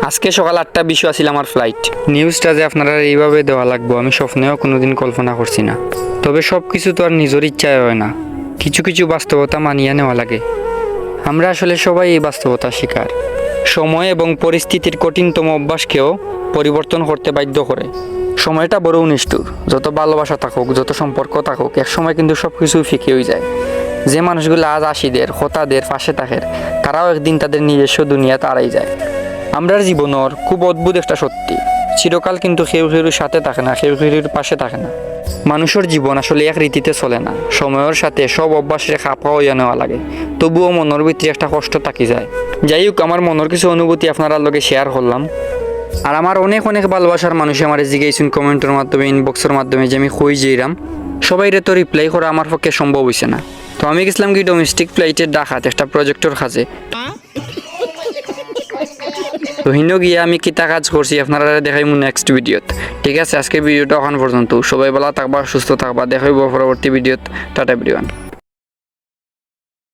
আজকে সকাল 8:20 আসিল আমার ফ্লাইট। নিউজটা যে আপনারা এইভাবে দেওয়া লাগবো আমি স্বপ্নেও কোনোদিন কল্পনা করছি না। তবে সব কিছু তো আর নিজের ইচ্ছায় হয় না, কিছু কিছু বাস্তবতা মানিয়ে নেওয়া লাগে। আমরা আসলে সবাই এই বাস্তবতার শিকার। সময় এবং পরিস্থিতির কঠিনতম অভ্যাসকেও পরিবর্তন করতে বাধ্য করে। সময়টা বড় নিষ্ঠুর। যত ভালোবাসা থাকুক, যত সম্পর্ক থাকুক, এক সময় কিন্তু সব কিছু ফিকে হয়ে যায়। যে মানুষগুলো আজ আশিদের হতাদের পাশে থাকে, তারাও একদিন তাদের নিজস্ব দুনিয়াতে হারাই যায়। আমরার জীবনের খুব অদ্ভুত একটা সত্যি, চিরকাল কিন্তু কেউ কেউর সাথে থাকে না, কেউ কেউর পাশে থাকে না। মানুষের জীবন আসলে এক রীতিতে চলে না। সময়ের সাথে সব অভ্যাসে খাপা হইয়া নেওয়া লাগে, তবুও মনের ভিতরে একটা কষ্ট থাকি যায়। যাই হোক, আমার মনের কিছু অনুভূতি আপনারা লগে শেয়ার করলাম। আর আমার অনেক অনেক ভালোবাসার মানুষ আমার জিজ্ঞাসুন কমেন্টের মাধ্যমে, ইনবক্সের মাধ্যমে যে আমি কই যাইরাম, সবাইরে তো রিপ্লাই করা আমার পক্ষে সম্ভব হয়েছে না। তো আমি গেছিলাম কি ডোমেস্টিক ফ্লাইটের ঢাকাত একটা প্রজেক্টর কাজে। তো হিন্য গিয়ে আমি কিতা কাজ করছি আপনারা দেখাইমু নেক্সট ভিডিওত। ঠিক আছে, আজকে ভিডিওটা ওখান পর্যন্ত। সবাই ভালো থাকবা, সুস্থ থাকবা, দেখাইব পরবর্তী ভিডিওত। Tata everyone.